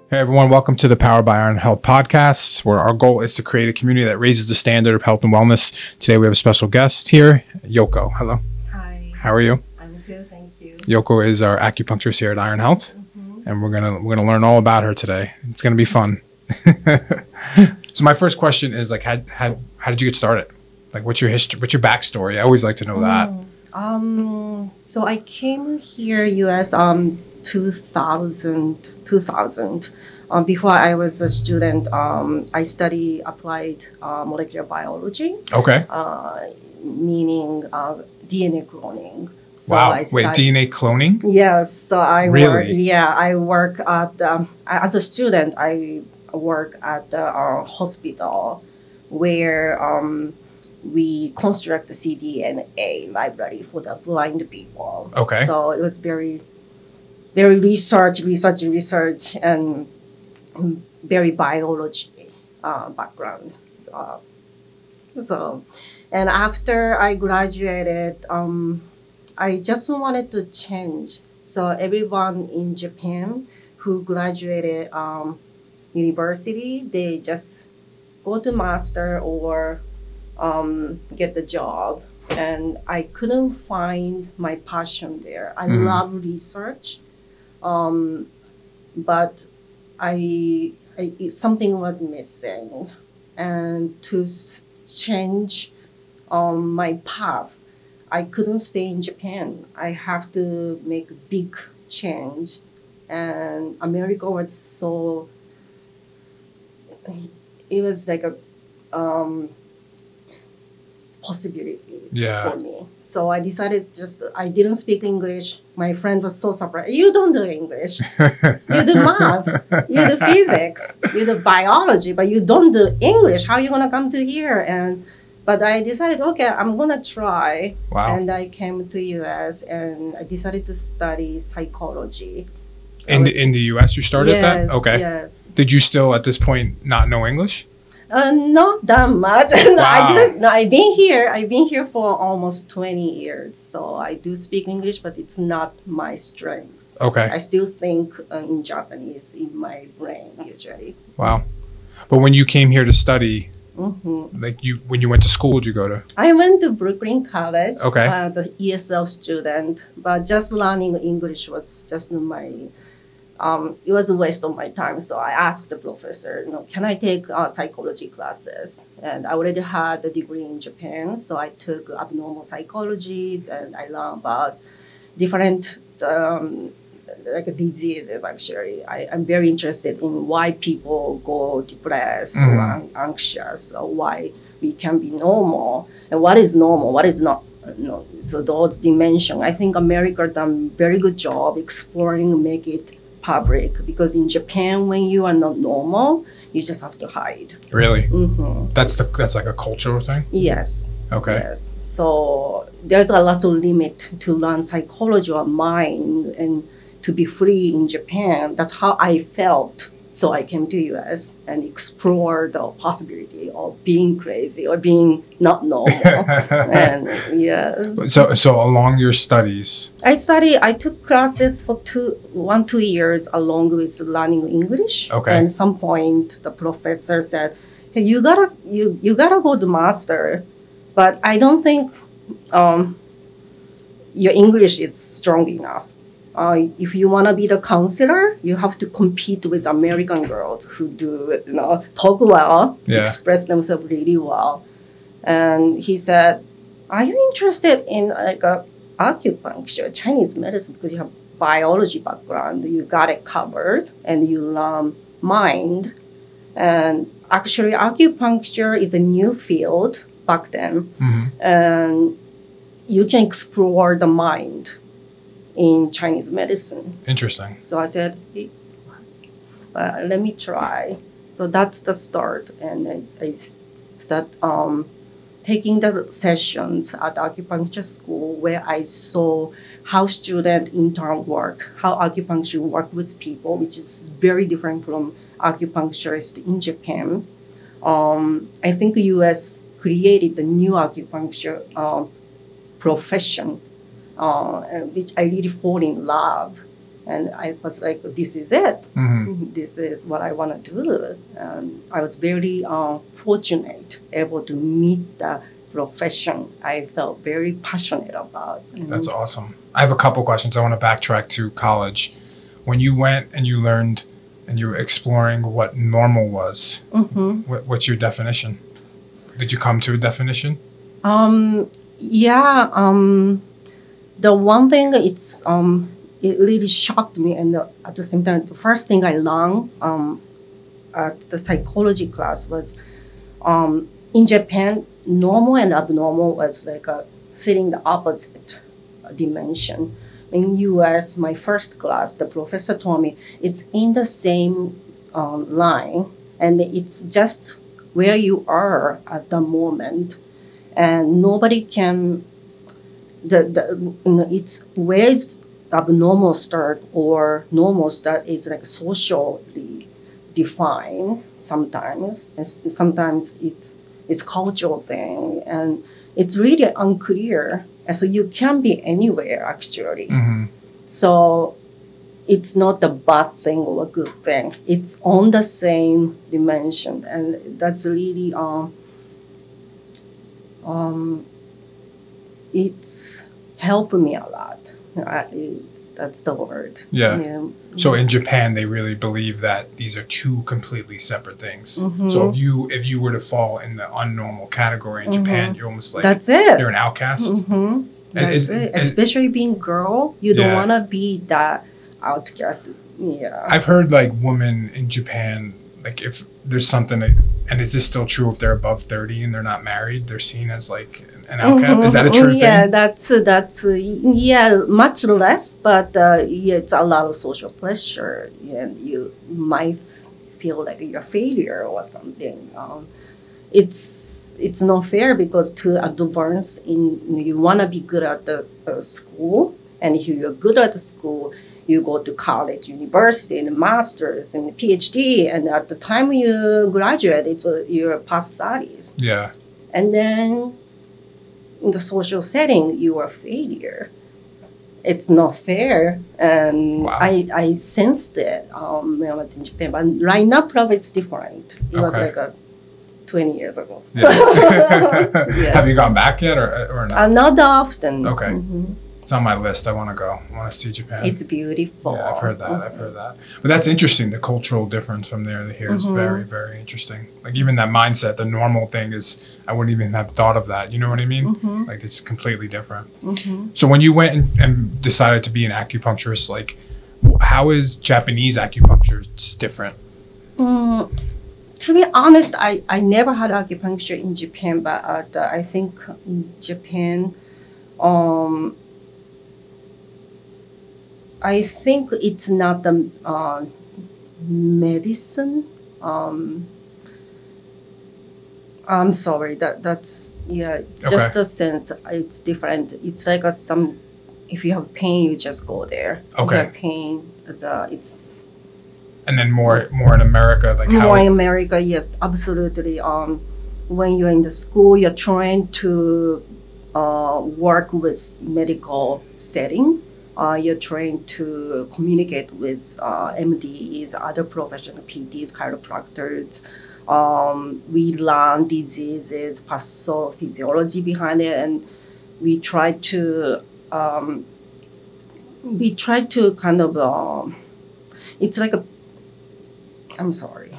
Hey everyone, welcome to the Powered by Iron Health podcast, where our goal is to create a community that raises the standard of health and wellness. Today we have a special guest here, Yoko. Hello. Hi. How are you? I'm good, thank you. Yoko is our acupuncturist here at Iron Health, and we're gonna learn all about her today. It's gonna be fun. So my first question is how did you get started? Like, what's your history? What's your backstory? I always like to know that. So I came here US 2000. Before I was a student, I study applied molecular biology, Okay. meaning DNA cloning. So Wow. I Wait, DNA cloning? Yes, so I Really? I work at as a student. I work at the hospital where we construct the cDNA library for the blind people. Okay. So it was very research, and very biology background. So, and after I graduated, I just wanted to change. So everyone in Japan who graduated university, they just go to master or get the job. And I couldn't find my passion there. I love research, but something was missing. And to change my path, I couldn't stay in Japan. I have to make a big change. And America was so, it was like a possibilities Yeah. for me. So I decided I didn't speak English. My friend was so surprised. You don't do English. You do math. You do physics. You do biology, but you don't do English. How are you going to come to here? But I decided, okay, I'm going to try. Wow. And I came to US and I decided to study psychology. In the U.S. you started that? Okay. Yes. Did you still at this point not know English? Not that much. Wow. I've been here for almost 20 years. So I do speak English, but it's not my strength. Okay. I still think in Japanese in my brain usually. Wow. But when you came here to study, Mm-hmm. when you went to school, did you go to? I went to Brooklyn College Okay. as an ESL student, but just learning English was just it was a waste of my time. So I asked the professor, can I take psychology classes? And I already had a degree in Japan, so I took abnormal psychology and I learned about different diseases. Actually, I'm very interested in why people go depressed or anxious, or why we can be normal and what is normal, what is not. So those dimensions, I think America done very good job exploring, make it public, because in Japan, when you are not normal, you just have to hide. Really? Mm-hmm. That's like a cultural thing? Yes. Okay. Yes. So there's a lot of limit to learn psychology or mind and to be free in Japan. That's how I felt. So I came to US and explored the possibility of being crazy or being not normal. And yeah. So along your studies. I took classes for 2 years along with learning English. Okay. And at some point the professor said, hey, you gotta go to master, but I don't think your English is strong enough. If you want to be the counselor, you have to compete with American girls who do, talk well, Yeah. express themselves really well. And he said, are you interested in acupuncture, Chinese medicine, because you have biology background, you got it covered, and you learn mind. And actually, acupuncture is a new field back then, and you can explore the mind in Chinese medicine. Interesting. So I said, hey, let me try. So that's the start. And I start taking the sessions at acupuncture school where I saw how student intern work, how acupuncture work with people, which is very different from acupuncturist in Japan. I think the US created the new acupuncture profession, which I really fall in love. And I was like, this is it. Mm-hmm. This is what I want to do. And I was very fortunate, able to meet the profession I felt very passionate about. That's awesome. I have a couple questions. I want to backtrack to college. When you went and you learned and you were exploring what normal was, what's your definition? Did you come to a definition? Yeah. The one thing it really shocked me, and at the same time, the first thing I learned at the psychology class was in Japan, normal and abnormal was like sitting the opposite dimension. In U.S., my first class, the professor told me it's in the same line, and it's just where you are at the moment, and nobody can. It's where it's abnormal start or normal start is like socially defined sometimes, and sometimes it's cultural thing, and it's really unclear. And so you can be anywhere actually. So it's not a bad thing or a good thing. It's on the same dimension, and that's really it's helped me a lot. That's the word. Yeah. So in Japan, they really believe that these are two completely separate things. So if you were to fall in the unnormal category in Japan, you're almost like that's it. You're an outcast. That's it. Especially being girl, you don't want to be that outcast. Yeah. I've heard like women in Japan, like if there's something, and is this still true if they're above 30 and they're not married, they're seen as like an outcast? Is that a true thing? Yeah, that's much less, but it's a lot of social pressure, and you might feel like you're a failure or something. It's not fair because to advance you want to be good at the school, and if you're good at the school, you go to college, university, and master's and PhD, and at the time you graduate, it's your past studies. Yeah. And then in the social setting, you are a failure. It's not fair, and I sensed it when I was in Japan. But right now, probably it's different. It was like 20 years ago. Yeah. Have you gone back yet, or not? Not that often. Okay. It's on my list. I want to go. I want to see Japan. It's beautiful. Yeah, I've heard that. But that's interesting. The cultural difference from there to here is very, very interesting. Like even that mindset, the normal thing is, I wouldn't even have thought of that. You know what I mean? Like it's completely different. So when you went and decided to be an acupuncturist, like how is Japanese acupuncture different? To be honest, I never had acupuncture in Japan, but I think in Japan, I think it's not the medicine. I'm sorry. That's just a sense. It's different. It's like if you have pain, you just go there. Okay. If you have pain, it's. And then more in America, like how? More in America, yes, absolutely. When you're in the school, you're trying to work with medical setting. You're trying to communicate with MDs, other professional PTs, chiropractors. We learn diseases, pathophysiology behind it, and we try to kind of. It's like a. I'm sorry.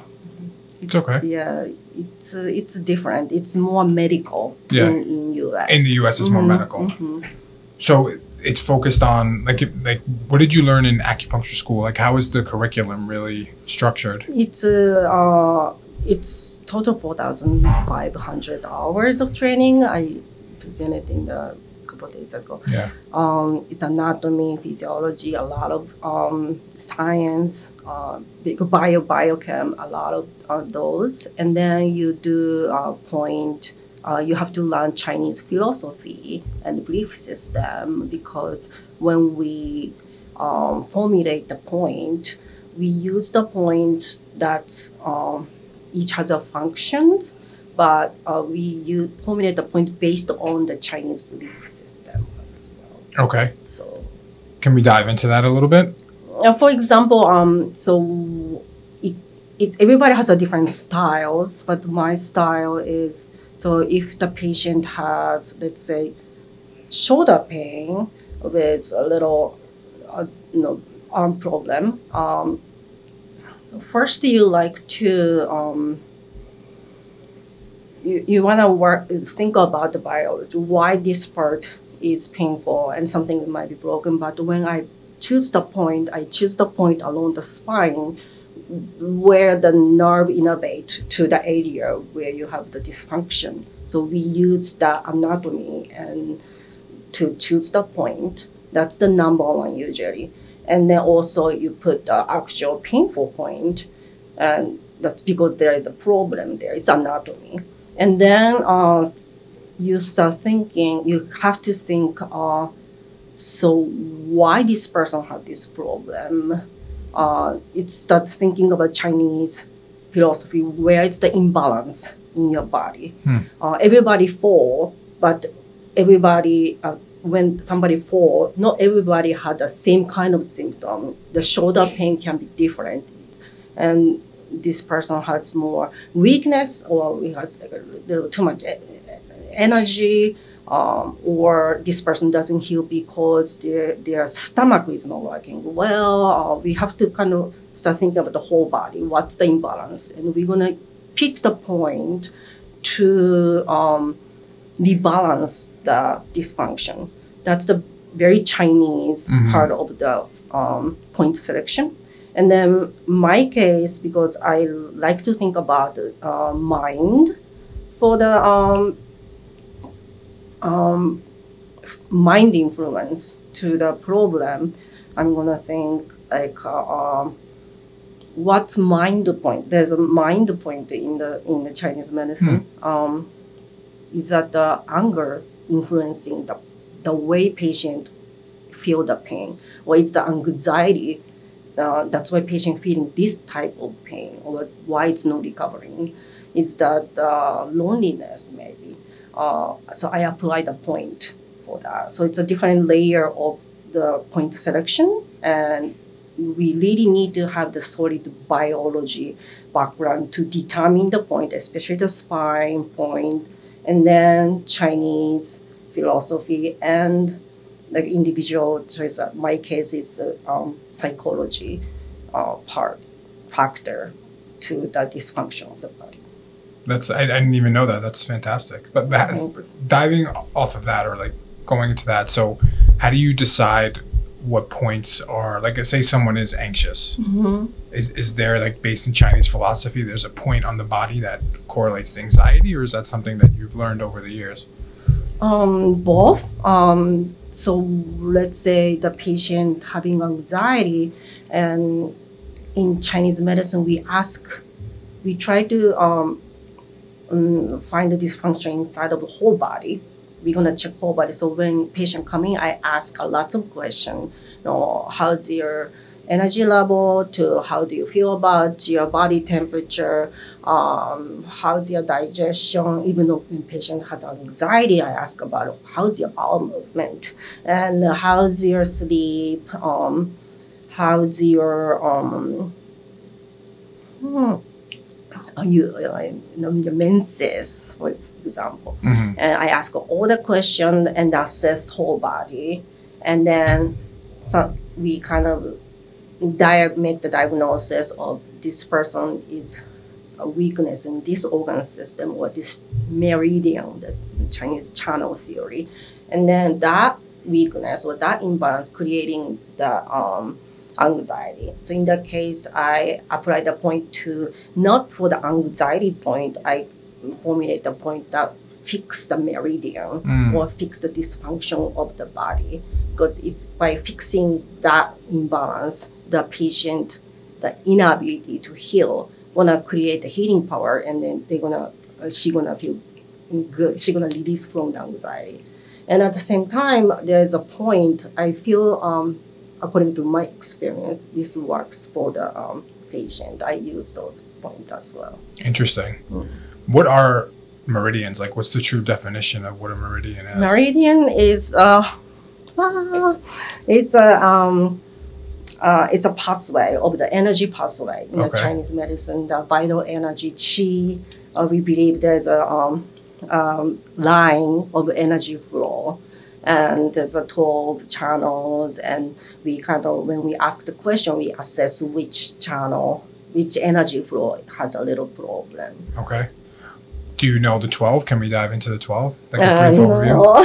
It's okay. Yeah, it's different. It's more medical in US. In the US, it's more medical. So it's focused on like what did you learn in acupuncture school? Like how is the curriculum really structured? It's total 4,500 hours of training. I presented in the couple of days ago. Yeah. It's anatomy, physiology, a lot of science, biochem, a lot of those, and then you do point. You have to learn Chinese philosophy and belief system because when we formulate the point, we use the point that each has a functions, but we formulate the point based on the Chinese belief system as well. Okay. So, can we dive into that a little bit? For example, so it's everybody has a different styles, but my style is, so if the patient has, let's say, shoulder pain with a little, arm problem, first you like to you want to think about the biology, why this part is painful and something might be broken. But when I choose the point along the spine where the nerve innervate to the area where you have the dysfunction. So we use the anatomy and to choose the point. That's the number one usually. And then also you put the actual painful point, and that's because there is a problem there. It's anatomy. And then you start thinking, you have to think, so why this person had this problem? It starts thinking about Chinese philosophy, where it's the imbalance in your body. Everybody fall, but everybody, when somebody fall, not everybody had the same kind of symptom. The shoulder pain can be different. And this person has more weakness, or he has like a little too much energy, or this person doesn't heal because their stomach is not working well. We have to kind of start thinking about the whole body. What's the imbalance? And we're going to pick the point to rebalance the dysfunction. That's the very Chinese part of the point selection. And then my case, because I like to think about mind for the mind influence to the problem, I'm gonna think like what's mind point? There's a mind point in the Chinese medicine. Is that the anger influencing the way patient feel the pain, or it's the anxiety? That's why patient feeling this type of pain, or why it's not recovering. It's that loneliness maybe. So I apply the point for that. So it's a different layer of the point selection, and we really need to have the solid biology background to determine the point, especially the spine point, and then Chinese philosophy and like individual choice. My case is psychology factor to the dysfunction of the body. I didn't even know that. That's fantastic. But diving off of that, or like going into that, so how do you decide what points are, like say someone is anxious? Is there, like, based in Chinese philosophy, there's a point on the body that correlates to anxiety, or is that something that you've learned over the years? Both. So let's say the patient having anxiety, and in Chinese medicine we try to find the dysfunction inside of the whole body. We're gonna check whole body. So when patient come in, I ask a lot of questions. How's your energy level, to how do you feel about your body temperature, how's your digestion. Even though when patient has anxiety, I ask about how's your bowel movement, and how's your sleep, how's your your menses, for example. And I ask all the questions and assess whole body, and then we kind of make the diagnosis of this person is a weakness in this organ system, or this meridian, the Chinese channel theory, and then that weakness or that imbalance creating the anxiety. So in that case, I apply the point to, not for the anxiety point, I formulate the point that fix the meridian or fix the dysfunction of the body, because it's by fixing that imbalance, the patient, the inability to heal, gonna create the healing power, and then she gonna feel good. She gonna release from the anxiety. And at the same time, there's a point I feel, according to my experience, this works for the patient. I use those points as well. Interesting. What are meridians? Like, what's the true definition of what a meridian is? Meridian is it's a it's a pathway of the energy pathway in the Okay. Chinese medicine, the vital energy, qi. We believe there's a line of energy flow, and there's a 12 channels, and we kind of, when we ask the question, we assess which channel, which energy flow has a little problem. Okay. Do you know the 12? Can we dive into the 12? Like a brief overview? No.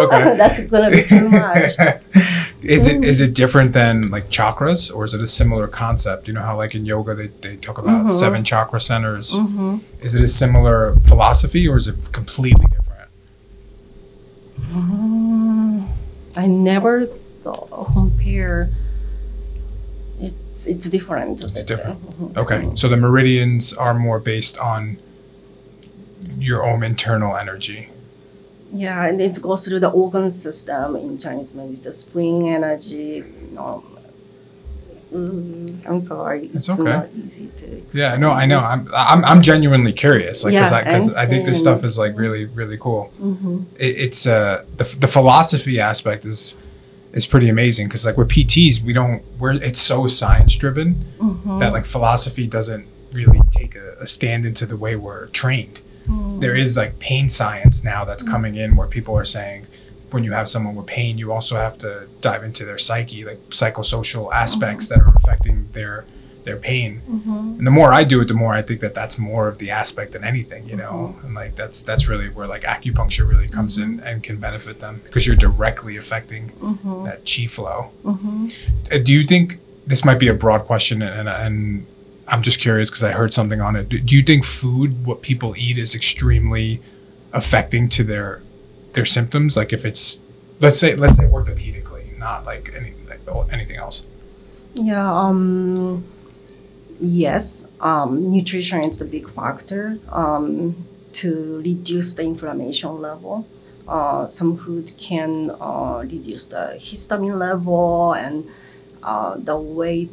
Okay. That's gonna be too much. Is it different than like chakras, or is it a similar concept? You know how like in yoga they talk about 7 chakra centers. Is it a similar philosophy, or is it completely different? I never thought compare. It's different. It's different. Okay. So the meridians are more based on your own internal energy. Yeah, and it goes through the organ system in Chinese medicine. It's the spring energy. I'm sorry. It's okay. Not easy to explain. Yeah, no, I know. I'm genuinely curious, like, because Yeah, I think this same. stuff is like really really cool. It's the philosophy aspect is pretty amazing, because like with PTs it's so science driven that like philosophy doesn't really take a stand into the way we're trained. There is like pain science now that's coming in, where people are saying when you have someone with pain, you also have to dive into their psyche, like psychosocial aspects that are affecting their pain. And the more I do it, the more I think that that's more of the aspect than anything, you know. And like that's really where like acupuncture really comes in and can benefit them, because you're directly affecting that chi flow. Do you think, this might be a broad question, and I'm just curious because I heard something on it. Do you think food, what people eat, is extremely affecting to their symptoms? Like if it's, let's say orthopedically, not like anything else. Yeah. Yes. Nutrition is the big factor to reduce the inflammation level. Some food can reduce the histamine level, and the way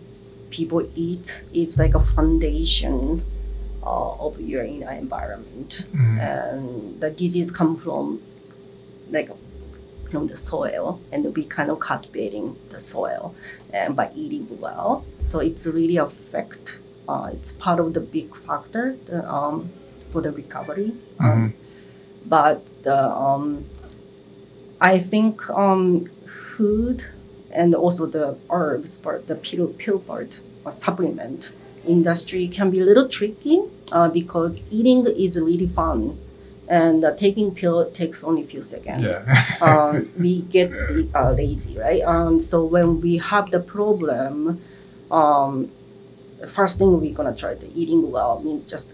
people eat is like a foundation of your inner environment, and the disease come from the soil, and we kind of cultivating the soil and by eating well. So it's really affect. It's part of the big factor for the recovery. But I think food and also the herbs part, the pill part, supplement industry can be a little tricky because eating is really fun, and taking pill takes only a few seconds. Yeah. We get lazy, right? So when we have the problem, first thing we're gonna try to eating well means just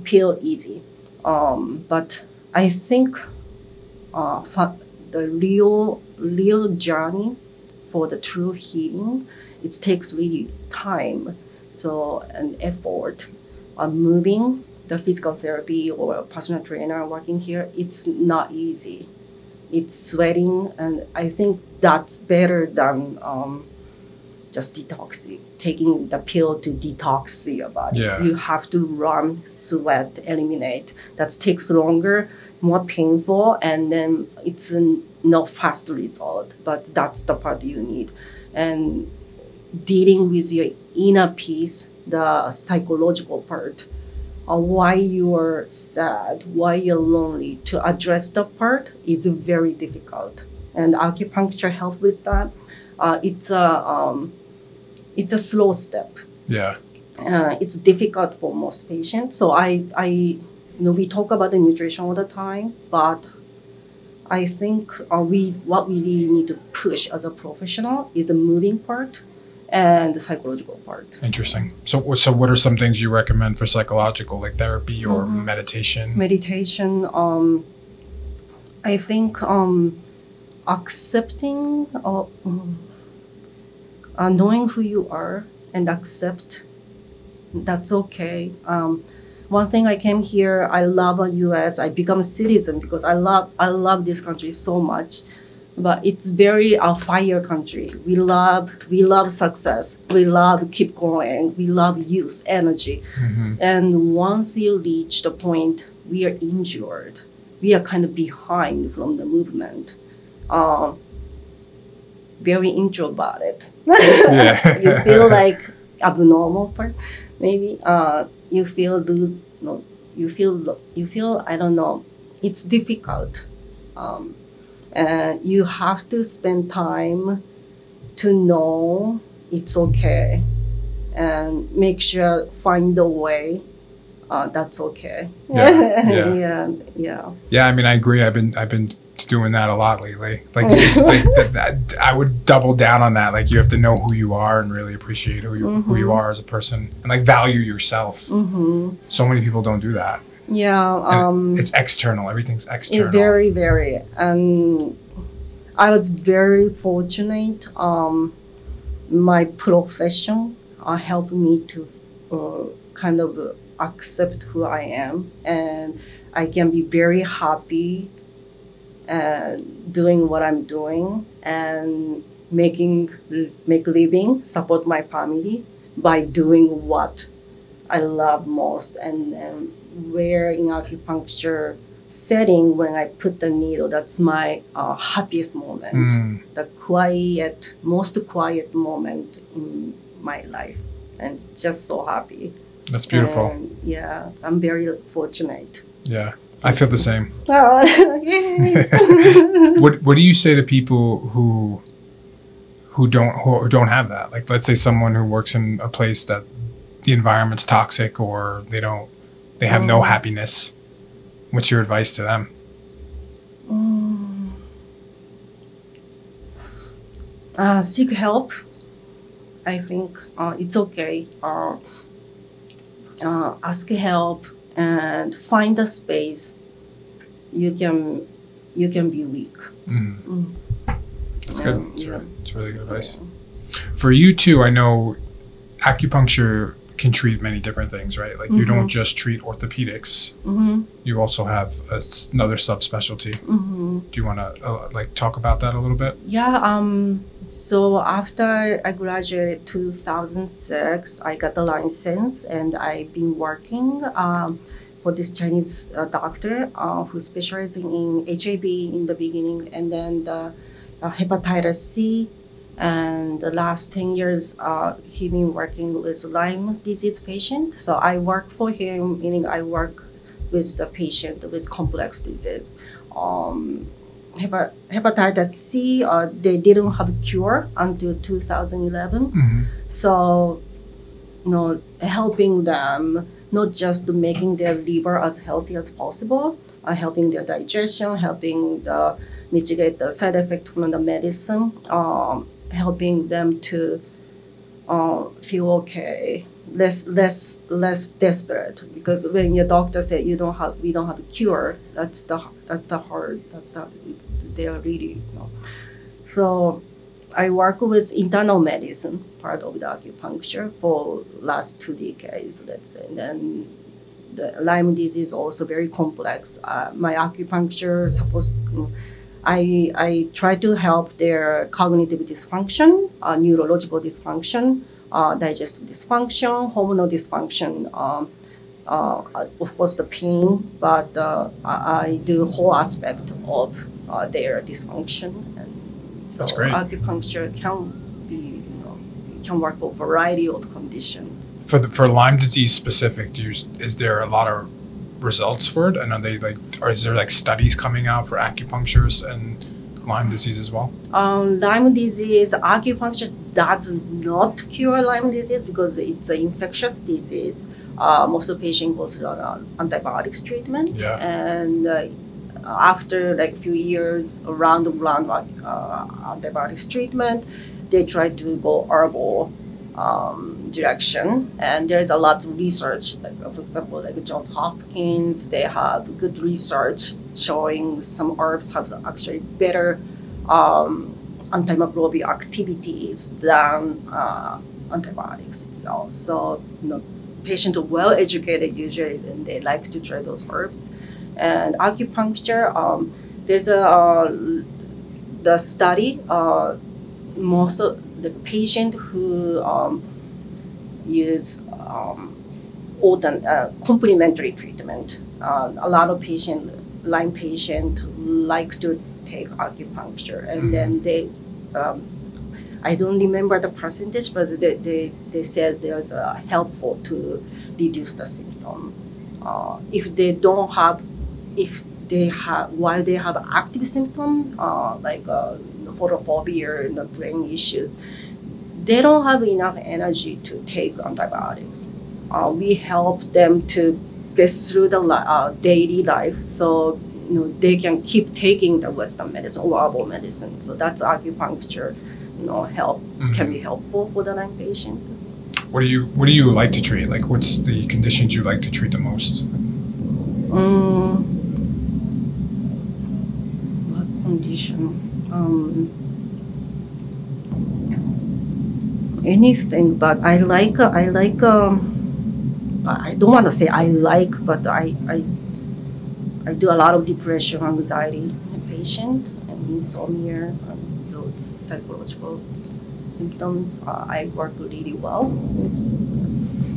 pill easy. But I think the real journey for the true healing, it takes really time, so an effort. Moving the physical therapy or a personal trainer working here, it's not easy. It's sweating, and I think that's better than just taking the pill to detox your body. Yeah. You have to run, sweat, eliminate. That takes longer, more painful, and then it's no fast result. But that's the part you need. And dealing with your inner peace, the psychological part, why you're sad, why you're lonely, to address the part is very difficult. And acupuncture helps with that. It's a slow step. Yeah. It's difficult for most patients. So we talk about the nutrition all the time, but I think what we really need to push as a professional is the moving part and the psychological part. Interesting. So what are some things you recommend for psychological, like therapy or meditation? Meditation. I think accepting, knowing who you are and accept that's okay. One thing I came here, I love the U.S. I become a citizen because I love this country so much. But it's very a fire country. We love success. We love keep going. We love youth, energy. And once you reach the point we are injured, we are kind of behind from the movement. Very introverted. Yeah. You feel like abnormal part, maybe. You feel lose. No, you feel. I don't know. It's difficult, and you have to spend time to know it's okay, and make sure find a way. That's okay. Yeah, yeah. Yeah. Yeah, I mean, I agree. I've been doing that a lot lately. Like, that, I would double down on that. Like, you have to know who you are and really appreciate who you are as a person, and like value yourself. So many people don't do that. Yeah. And it's external. Everything's external. It's very, very. And I was very fortunate. My profession helped me to kind of accept who I am, and I can be very happy doing what I'm doing and make living, support my family by doing what I love most. And where in acupuncture setting, when I put the needle, that's my happiest moment, the most quiet moment in my life, and just so happy. That's beautiful. And yeah, I'm very fortunate. Yeah, I feel the same. Oh, yay. What do you say to people who don't have that? Like, let's say someone who works in a place that the environment's toxic, or they have no happiness. What's your advice to them? Seek help. I think it's okay. Ask help and find a space. You can be weak. That's good. It's really good advice. For you too, I know acupuncture can treat many different things, right? Like, you don't just treat orthopedics. You also have another subspecialty. Do you want to talk about that a little bit? Yeah. So after I graduated 2006, I got the license, and I've been working for this Chinese doctor who's specializing in HIV in the beginning, and then the hepatitis C. And the last 10 years, he been working with Lyme disease patient. So I work for him, meaning I work with the patient with complex disease. Hepatitis C, they didn't have a cure until 2011. So, helping them, not just making their liver as healthy as possible, helping their digestion, helping mitigate the side effect from the medicine, helping them to feel okay, less desperate. Because when your doctor said we don't have a cure, they're really. So I work with internal medicine, part of the acupuncture, for last 2 decades, let's say. And then the Lyme disease also very complex. My acupuncture I try to help their cognitive dysfunction, neurological dysfunction, digestive dysfunction, hormonal dysfunction, of course the pain, but I do whole aspect of their dysfunction. And so That's great. acupuncture can work for a variety of conditions. For Lyme disease specific, is there a lot of results for it? And is there studies coming out for acupuncturists and Lyme disease as well? Lyme disease, acupuncture does not cure Lyme disease because it's an infectious disease. Most of the patient goes on antibiotics treatment. Yeah. And after few years around antibiotics treatment, they try to go herbal direction, and there's a lot of research. For example, Johns Hopkins, they have good research showing some herbs have actually better antimicrobial activities than antibiotics itself. So, patients are well educated usually, and they like to try those herbs. And acupuncture, there's the study. Most of the patient who use complementary treatment. A lot of Lyme patient like to take acupuncture, and then they I don't remember the percentage, but they said there's helpful to reduce the symptom. If they don't have, if they have, while they have active symptom, like photophobia and the brain issues, they don't have enough energy to take antibiotics. We help them to get through the daily life, so they can keep taking the Western medicine or herbal medicine. So that's acupuncture, help can be helpful for the Lyme patient. What do you like to treat? Like, what's the conditions you like to treat the most? What condition? Anything, but I don't want to say I like, but I do a lot of depression, anxiety in patient, and insomnia, and those psychological symptoms. I work really well.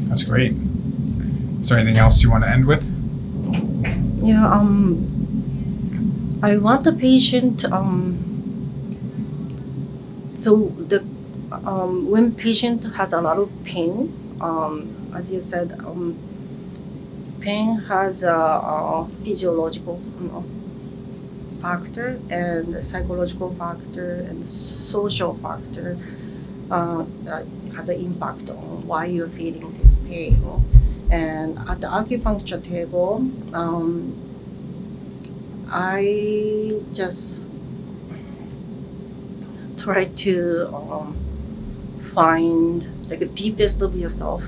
That's great. Is there anything else you want to end with? Yeah. I want the patient. So the when patient has a lot of pain, as you said, pain has a physiological factor and a psychological factor and social factor that has an impact on why you're feeling this pain. And at the acupuncture table, I just try to find like the deepest of yourself,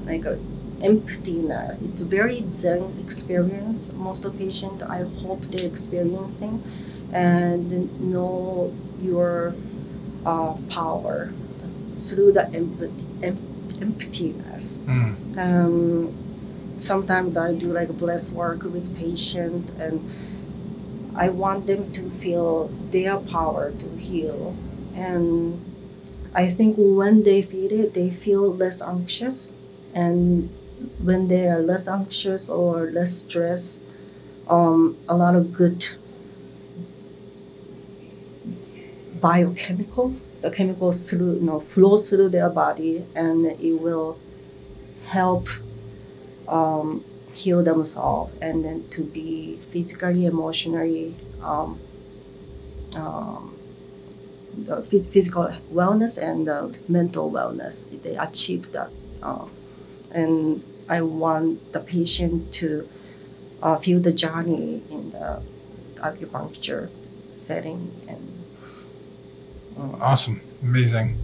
like a emptiness. It's very Zen experience. Most of the patients, I hope they're experiencing, and know your power through the emptiness. Sometimes I do like breath work with patient, and I want them to feel their power to heal. And I think when they feel it, they feel less anxious. And when they are less anxious or less stressed, a lot of good the chemicals flow through their body, and it will help heal themselves, and then to be physically, emotionally, the physical wellness and the mental wellness. They achieve that, and I want the patient to feel the journey in the acupuncture setting. And Awesome, amazing.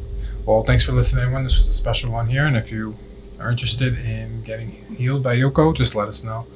Well, thanks for listening, everyone. This was a special one here, and if you are interested in getting healed by Yoko, just let us know.